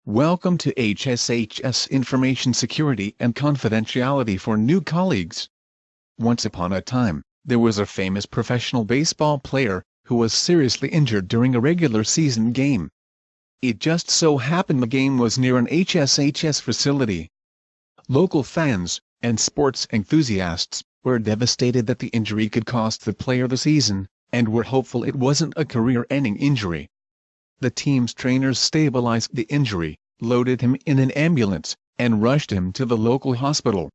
Welcome to HSHS Information Security and Confidentiality for New Colleagues. Once upon a time, there was a famous professional baseball player who was seriously injured during a regular season game. It just so happened the game was near an HSHS facility. Local fans and sports enthusiasts were devastated that the injury could cost the player the season, and were hopeful it wasn't a career-ending injury. The team's trainers stabilized the injury, loaded him in an ambulance, and rushed him to the local hospital.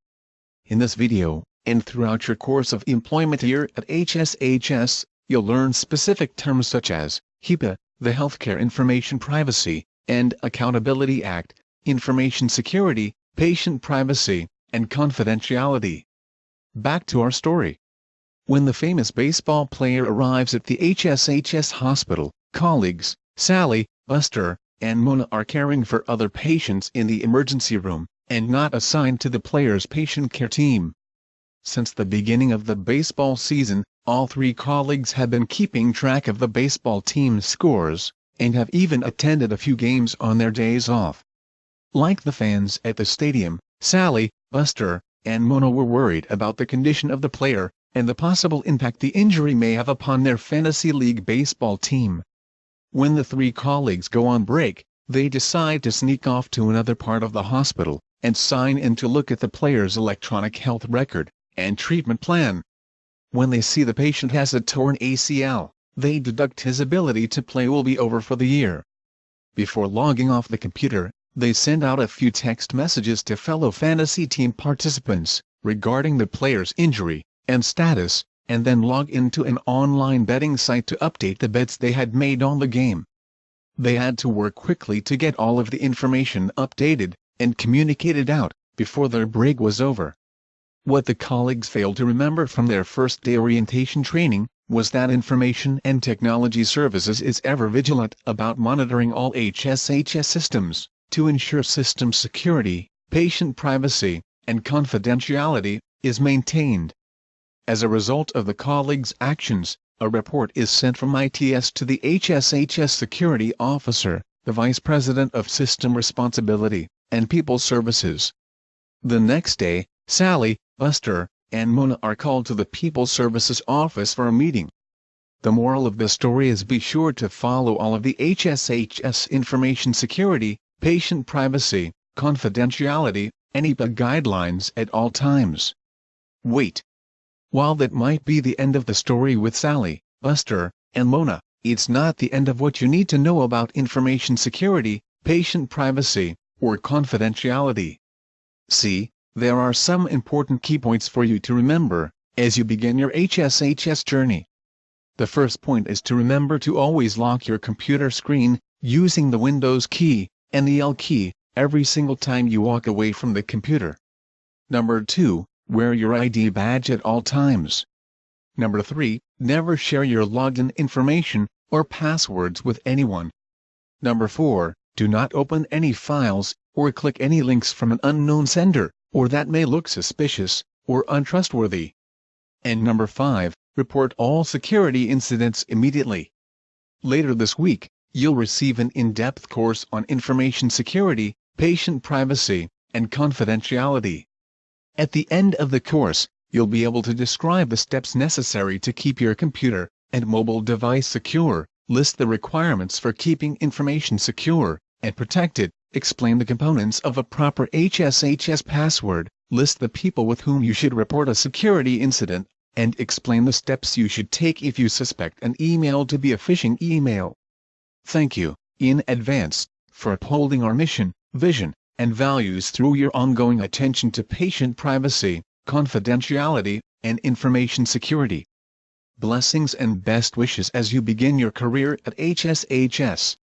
In this video, and throughout your course of employment here at HSHS, you'll learn specific terms such as HIPAA, the Healthcare Information Privacy and Accountability Act, information security, patient privacy, and confidentiality. Back to our story. When the famous baseball player arrives at the HSHS hospital, colleagues Sally, Buster, and Mona are caring for other patients in the emergency room, and not assigned to the player's patient care team. Since the beginning of the baseball season, all three colleagues have been keeping track of the baseball team's scores, and have even attended a few games on their days off. Like the fans at the stadium, Sally, Buster, and Mona were worried about the condition of the player, and the possible impact the injury may have upon their fantasy league baseball team. When the three colleagues go on break, they decide to sneak off to another part of the hospital, and sign in to look at the player's electronic health record and treatment plan. When they see the patient has a torn ACL, they deduct his ability to play will be over for the year. Before logging off the computer, they send out a few text messages to fellow fantasy team participants regarding the player's injury and status, and then log into an online betting site to update the bets they had made on the game. They had to work quickly to get all of the information updated and communicated out before their break was over. What the colleagues failed to remember from their first day orientation training was that Information and Technology Services is ever vigilant about monitoring all HSHS systems to ensure system security, patient privacy, and confidentiality is maintained. As a result of the colleagues' actions, a report is sent from ITS to the HSHS Security Officer, the Vice President of System Responsibility and People Services. The next day, Sally, Buster, and Mona are called to the People Services Office for a meeting. The moral of the story is be sure to follow all of the HSHS information security, patient privacy, confidentiality, and HIPAA guidelines at all times. Wait. While that might be the end of the story with Sally, Buster, and Mona, it's not the end of what you need to know about information security, patient privacy, or confidentiality. See, there are some important key points for you to remember as you begin your HSHS journey. The first point is to remember to always lock your computer screen using the Windows key and the L key every single time you walk away from the computer. Number 2. Wear your ID badge at all times. Number 3. Never share your login information or passwords with anyone. Number 4. Do not open any files or click any links from an unknown sender, or that may look suspicious or untrustworthy. And number 5. Report all security incidents immediately. Later this week, you'll receive an in-depth course on information security, patient privacy, and confidentiality. At the end of the course, you'll be able to describe the steps necessary to keep your computer and mobile device secure, list the requirements for keeping information secure and protected, explain the components of a proper HSHS password, list the people with whom you should report a security incident, and explain the steps you should take if you suspect an email to be a phishing email. Thank you, in advance, for upholding our mission, vision, and values through your ongoing attention to patient privacy, confidentiality, and information security. Blessings and best wishes as you begin your career at HSHS.